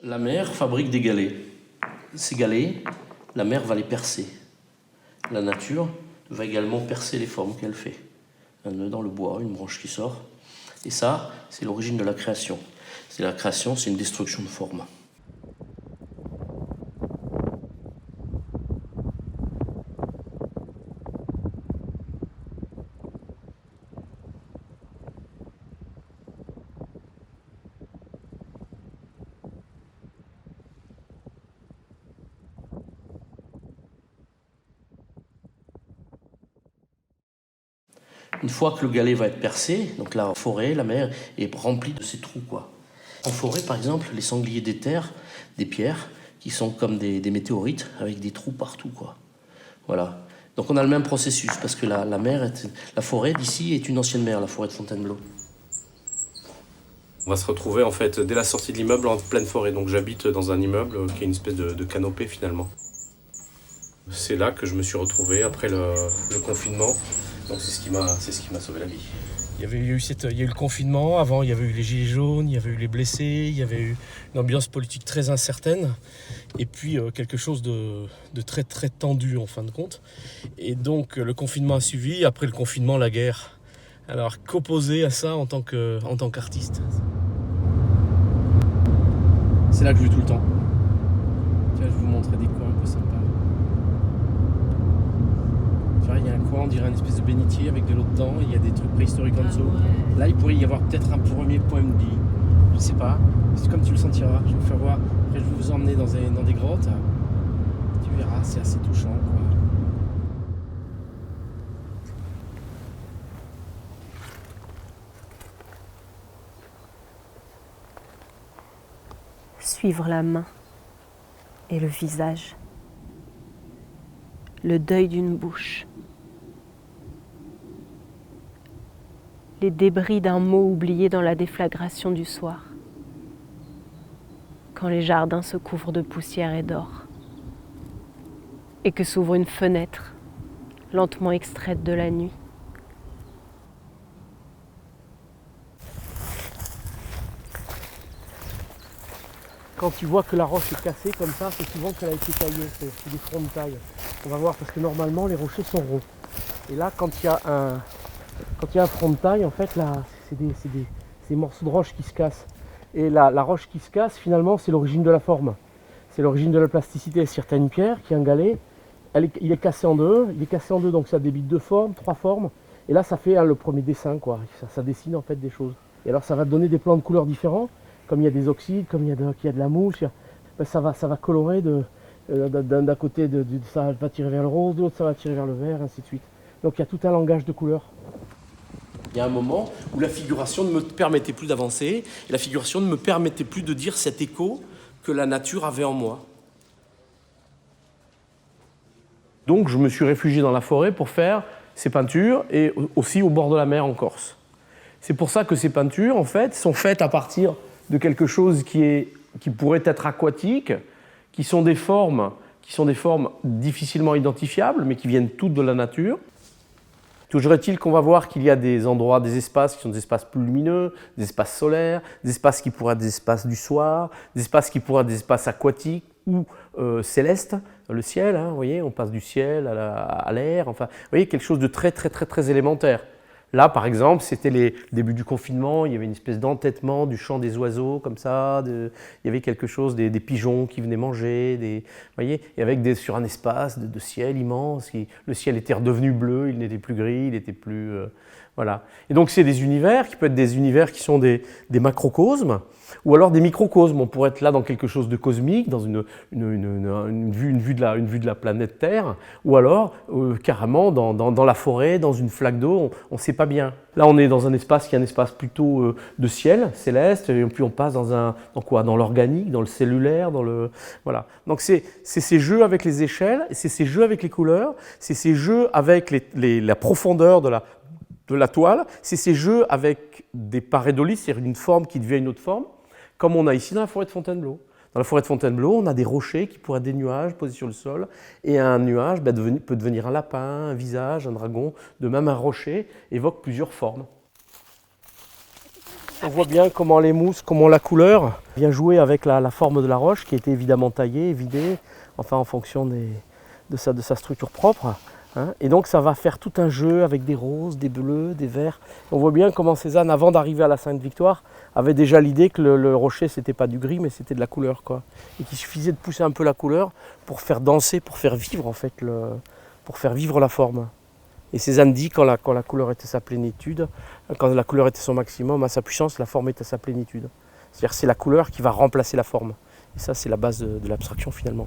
La mer fabrique des galets. Ces galets, la mer va les percer. La nature va également percer les formes qu'elle fait. Un nœud dans le bois, une branche qui sort. Et ça, c'est l'origine de la création. C'est la création, c'est une destruction de forme. Une fois que le galet va être percé, donc la forêt, la mer, est remplie de ces trous, quoi. En forêt, par exemple, les sangliers déterrent des pierres qui sont comme des météorites avec des trous partout, quoi. Voilà. Donc on a le même processus parce que la forêt d'ici est une ancienne mer, la forêt de Fontainebleau. On va se retrouver en fait dès la sortie de l'immeuble en pleine forêt. Donc j'habite dans un immeuble qui est une espèce de canopée finalement. C'est là que je me suis retrouvé après le confinement. Donc c'est ce qui m'a sauvé la vie. Il y a eu le confinement, avant il y avait eu les gilets jaunes, il y avait eu les blessés, il y avait eu une ambiance politique très incertaine et puis quelque chose de très très tendu en fin de compte. Et donc le confinement a suivi, après le confinement la guerre. Alors qu'opposer à ça en tant qu'artiste? C'est là que je vais tout le temps. Tiens, je vais vous montrer des coins un peu sympas. Il y a un coin, on dirait une espèce de bénitier avec de l'eau dedans, et il y a des trucs préhistoriques en dessous. Ouais. Là, il pourrait y avoir peut-être un premier point de vie. Je sais pas, c'est comme tu le sentiras. Je vais vous faire voir. Après, je vais vous emmener dans des grottes. Tu verras, c'est assez touchant, quoi. Suivre la main et le visage. Le deuil d'une bouche. Les débris d'un mot oublié dans la déflagration du soir, quand les jardins se couvrent de poussière et d'or, et que s'ouvre une fenêtre, lentement extraite de la nuit. Quand tu vois que la roche est cassée comme ça, c'est souvent qu'elle a été taillée, c'est des fronts de taille. On va voir, parce que normalement les rochers sont ronds. Et là, quand il y a un front de taille, en fait, là, c'est des morceaux de roche qui se cassent. Et la roche qui se casse, finalement, c'est l'origine de la forme. C'est l'origine de la plasticité. C'est-à-dire que tu as une pierre qui est un galet, il est cassé en deux, donc ça débite 2 formes, 3 formes. Et là, ça fait le premier dessin, quoi. Ça dessine en fait des choses. Et alors, ça va donner des plans de couleurs différents. Comme il y a des oxydes, comme il y a de la mousse, ça va colorer d'un côté, ça va tirer vers le rose, de l'autre ça va tirer vers le vert, ainsi de suite. Donc il y a tout un langage de couleurs. Il y a un moment où la figuration ne me permettait plus d'avancer, et la figuration ne me permettait plus de dire cet écho que la nature avait en moi. Donc je me suis réfugié dans la forêt pour faire ces peintures, et aussi au bord de la mer en Corse. C'est pour ça que ces peintures, en fait, sont faites à partir de quelque chose qui pourrait être aquatique, qui sont des formes difficilement identifiables, mais qui viennent toutes de la nature. Toujours est-il qu'on va voir qu'il y a des endroits, des espaces qui sont des espaces plus lumineux, des espaces solaires, des espaces qui pourraient être des espaces du soir, des espaces qui pourraient être des espaces aquatiques ou célestes, le ciel, hein, vous voyez, on passe du ciel à l'air, enfin, vous voyez, quelque chose de très très très très élémentaire. Là, par exemple, c'était les débuts du confinement, il y avait une espèce d'entêtement du chant des oiseaux, comme ça, il y avait quelque chose, des pigeons qui venaient manger, vous voyez, et avec sur un espace de ciel immense, le ciel était redevenu bleu, il n'était plus gris, il n'était plus... voilà. Et donc, c'est des univers qui peuvent être des univers qui sont des macrocosmes, ou alors des microcosmes. On pourrait être là dans quelque chose de cosmique, dans une vue de la planète Terre, ou alors carrément dans la forêt, dans une flaque d'eau, on ne sait pas bien. Là, on est dans un espace qui est un espace plutôt de ciel, céleste, et puis on passe dans l'organique, dans le cellulaire, voilà. Donc c'est ces jeux avec les échelles, c'est ces jeux avec les couleurs, c'est ces jeux avec la profondeur de la toile, c'est ces jeux avec des pareidolis, c'est-à-dire une forme qui devient une autre forme, comme on a ici dans la forêt de Fontainebleau. Dans la forêt de Fontainebleau, on a des rochers qui pourraient être des nuages posés sur le sol, et un nuage peut devenir un lapin, un visage, un dragon. De même, un rocher évoque plusieurs formes. On voit bien comment les mousses, comment la couleur vient jouer avec la forme de la roche qui a été évidemment taillée, vidée, enfin en fonction de sa structure propre. Hein. Et donc ça va faire tout un jeu avec des roses, des bleus, des verts. On voit bien comment Cézanne, avant d'arriver à la Sainte-Victoire, avait déjà l'idée que le rocher, c'était pas du gris, mais c'était de la couleur, quoi. Et qu'il suffisait de pousser un peu la couleur pour faire danser, pour faire vivre en fait, pour faire vivre la forme. Et Cézanne dit quand la couleur était à sa plénitude, quand la couleur était son maximum, à sa puissance, la forme est à sa plénitude. C'est-à-dire c'est la couleur qui va remplacer la forme. Et ça, c'est la base de l'abstraction finalement.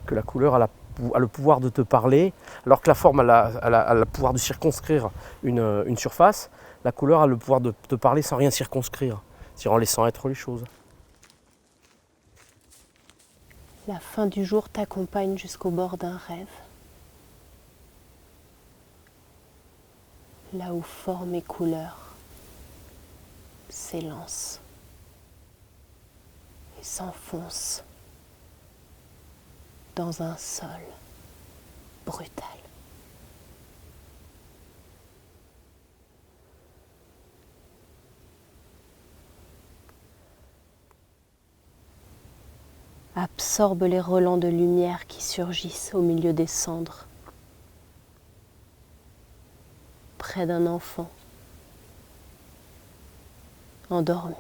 Que la couleur a le pouvoir de te parler, alors que la forme a le pouvoir de circonscrire une surface, la couleur a le pouvoir de te parler sans rien circonscrire, c'est-à-dire en laissant être les choses. La fin du jour t'accompagne jusqu'au bord d'un rêve. Là où forme et couleur s'élancent et s'enfoncent dans un sol brutal. Absorbe les relents de lumière qui surgissent au milieu des cendres. Près d'un enfant, endormi.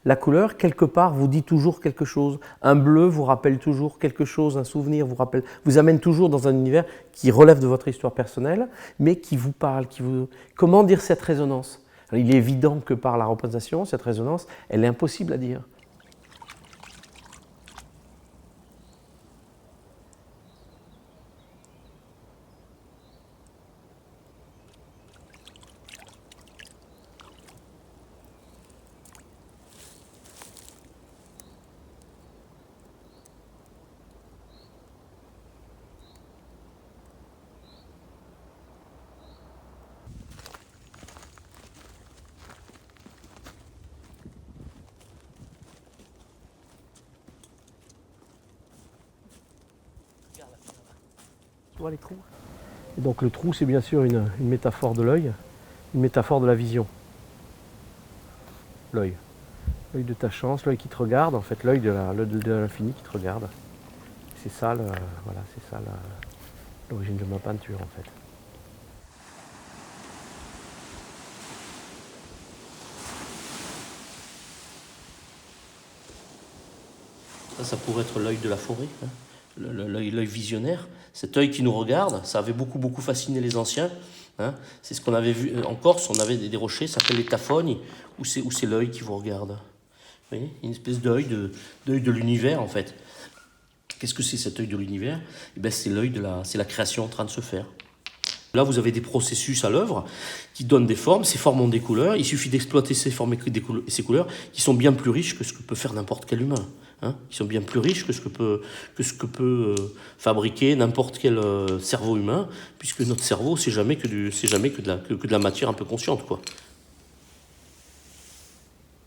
La couleur, quelque part, vous dit toujours quelque chose. Un bleu vous rappelle toujours quelque chose, un souvenir vous amène toujours dans un univers qui relève de votre histoire personnelle, mais qui vous parle, Comment dire cette résonance? Alors, il est évident que par la représentation, cette résonance, elle est impossible à dire. Tu vois les trous? Et donc le trou, c'est bien sûr une métaphore de l'œil, une métaphore de la vision. L'œil. L'œil de ta chance, l'œil qui te regarde, en fait, l'œil de l'infini qui te regarde. C'est ça, l'origine de ma peinture, en fait. Ça pourrait être l'œil de la forêt, hein. L'œil visionnaire, cet œil qui nous regarde, ça avait beaucoup fasciné les anciens. Hein. C'est ce qu'on avait vu en Corse, on avait des rochers, ça s'appelle les tafognes, où c'est l'œil qui vous regarde. Vous voyez, une espèce d'œil de l'univers en fait. Qu'est-ce que c'est cet œil de l'univers? Eh ben, c'est c'est la création en train de se faire. Là, vous avez des processus à l'œuvre qui donnent des formes. Ces formes ont des couleurs. Il suffit d'exploiter ces formes et ces couleurs qui sont bien plus riches que ce que peut faire n'importe quel humain. Hein, qui sont bien plus riches que ce que peut fabriquer n'importe quel cerveau humain, puisque notre cerveau, c'est jamais que de la matière un peu consciente, quoi.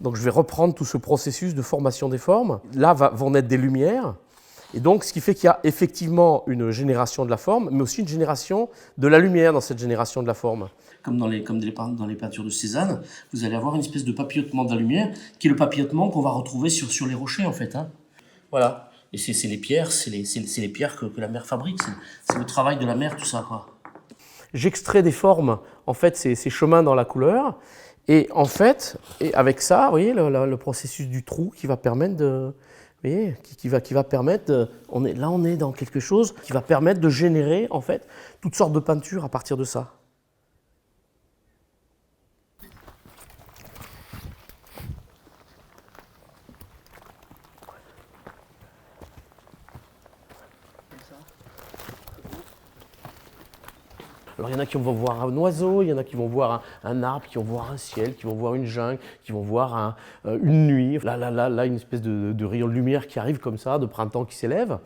Donc je vais reprendre tout ce processus de formation des formes. Là vont naître des lumières. Et donc, ce qui fait qu'il y a effectivement une génération de la forme, mais aussi une génération de la lumière dans cette génération de la forme. Comme dans les peintures de Cézanne, vous allez avoir une espèce de papillotement de la lumière, qui est le papillotement qu'on va retrouver sur les rochers, en fait. Hein. Voilà. Et c'est les pierres, c'est les pierres que la mer fabrique. C'est le travail de la mer, tout ça, quoi. J'extrais des formes, en fait, ces chemins dans la couleur. Et en fait, avec ça, vous voyez, le processus du trou qui va permettre de... Vous voyez, qui va permettre, on est dans quelque chose qui va permettre de générer en fait toutes sortes de peintures à partir de ça. Alors il y en a qui vont voir un oiseau, il y en a qui vont voir un arbre, qui vont voir un ciel, qui vont voir une jungle, qui vont voir une nuit. Là, une espèce de rayon de lumière qui arrive comme ça, de printemps qui s'élève.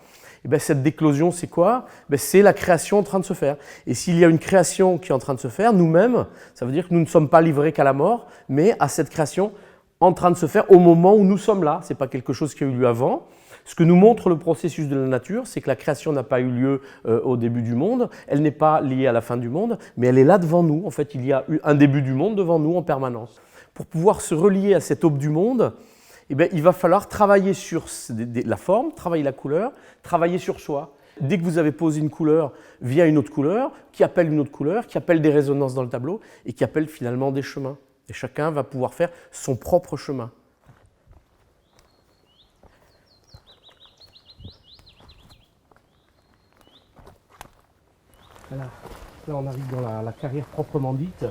Et bien, cette déclosion, c'est quoi? C'est la création en train de se faire. Et s'il y a une création qui est en train de se faire, nous-mêmes, ça veut dire que nous ne sommes pas livrés qu'à la mort, mais à cette création en train de se faire au moment où nous sommes là. Ce n'est pas quelque chose qui a eu lieu avant. Ce que nous montre le processus de la nature, c'est que la création n'a pas eu lieu au début du monde, elle n'est pas liée à la fin du monde, mais elle est là devant nous. En fait, il y a eu un début du monde devant nous en permanence. Pour pouvoir se relier à cette aube du monde, eh bien, il va falloir travailler sur la forme, travailler la couleur, travailler sur soi. Dès que vous avez posé une couleur, vient une autre couleur, qui appelle une autre couleur, qui appelle des résonances dans le tableau et qui appelle finalement des chemins. Et chacun va pouvoir faire son propre chemin. Voilà. Là, on arrive dans la carrière proprement dite.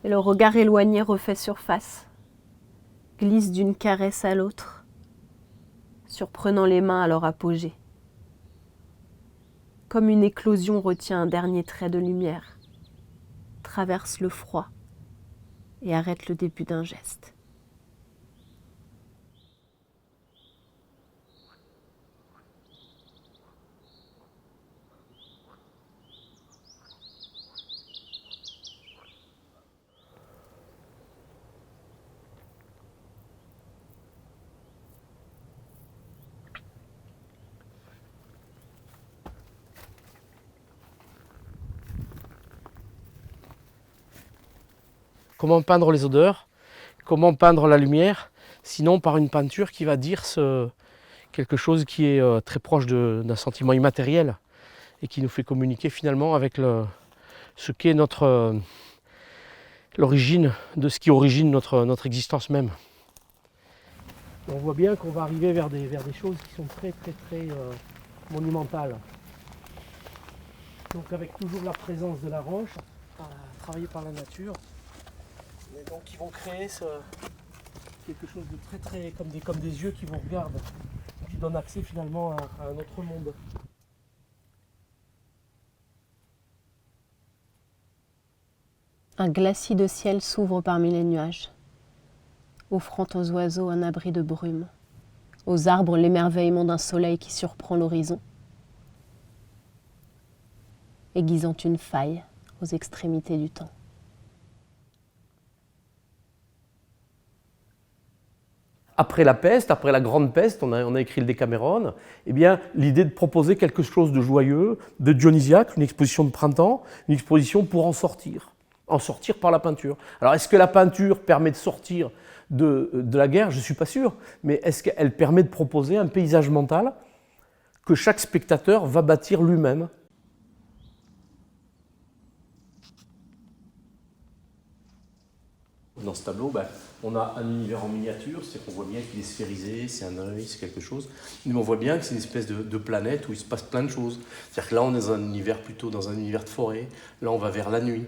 Et le regard éloigné refait surface, glisse d'une caresse à l'autre, surprenant les mains à leur apogée. Comme une éclosion retient un dernier trait de lumière, traverse le froid et arrête le début d'un geste. Comment peindre les odeurs? Comment peindre la lumière? Sinon par une peinture qui va dire quelque chose qui est très proche d'un sentiment immatériel et qui nous fait communiquer finalement avec ce qu'est l'origine de ce qui origine notre existence même. On voit bien qu'on va arriver vers des choses qui sont très monumentales. Donc avec toujours la présence de la roche, travaillée par la nature, et donc qui vont créer quelque chose de très comme des yeux qui vous regardent, qui donnent accès finalement à un autre monde. Un glacis de ciel s'ouvre parmi les nuages, offrant aux oiseaux un abri de brume, aux arbres l'émerveillement d'un soleil qui surprend l'horizon, aiguisant une faille aux extrémités du temps. Après la peste, après la grande peste, on a écrit le Décaméron, eh bien, l'idée de proposer quelque chose de joyeux, de dionysiaque, une exposition de printemps, une exposition pour en sortir par la peinture. Alors, est-ce que la peinture permet de sortir de la guerre? Je ne suis pas sûr, mais est-ce qu'elle permet de proposer un paysage mental que chaque spectateur va bâtir lui-même? Dans ce tableau, on a un univers en miniature, c'est qu'on voit bien qu'il est sphérisé, c'est un œil, c'est quelque chose. Mais on voit bien que c'est une espèce de planète où il se passe plein de choses. C'est-à-dire que là, on est dans un univers plutôt dans un univers de forêt. Là, on va vers la nuit.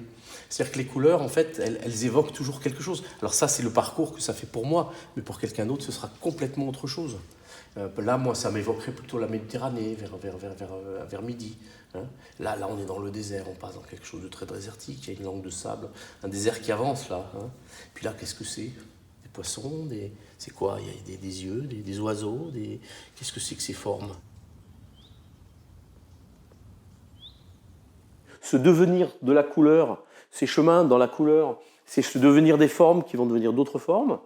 C'est-à-dire que les couleurs, en fait, elles évoquent toujours quelque chose. Alors ça, c'est le parcours que ça fait pour moi, mais pour quelqu'un d'autre, ce sera complètement autre chose. Là, moi, ça m'évoquerait plutôt la Méditerranée, vers midi. Hein. Là, on est dans le désert, on passe dans quelque chose de très désertique, il y a une langue de sable, un désert qui avance là. Hein. Puis là, qu'est-ce que c'est? Des poissons, c'est quoi? Il y a des yeux, des oiseaux, qu'est-ce que c'est que ces formes? Ce devenir de la couleur, ces chemins dans la couleur, c'est ce devenir des formes qui vont devenir d'autres formes.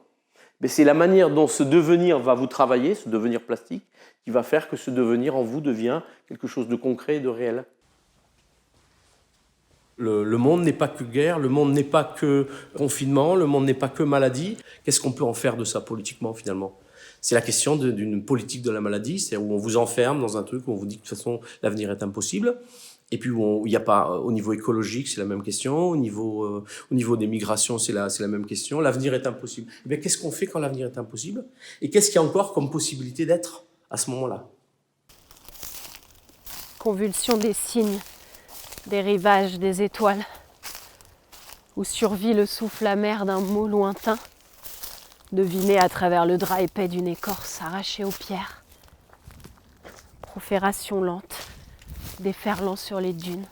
Mais c'est la manière dont ce devenir va vous travailler, ce devenir plastique, qui va faire que ce devenir en vous devient quelque chose de concret et de réel. Le monde n'est pas que guerre, le monde n'est pas que confinement, le monde n'est pas que maladie. Qu'est-ce qu'on peut en faire de ça politiquement finalement? C'est la question d'une politique de la maladie, c'est où on vous enferme dans un truc où on vous dit que de toute façon l'avenir est impossible. Et puis où il n'y a pas, au niveau écologique, c'est la même question, au niveau des migrations, c'est la même question, l'avenir est impossible. Eh bien, qu'est-ce qu'on fait quand l'avenir est impossible? Et qu'est-ce qu'il y a encore comme possibilité d'être à ce moment-là? Convulsion des cygnes, des rivages, des étoiles, où survit le souffle amer d'un mot lointain, deviné à travers le drap épais d'une écorce arrachée aux pierres. profération lente, déferlant sur les dunes.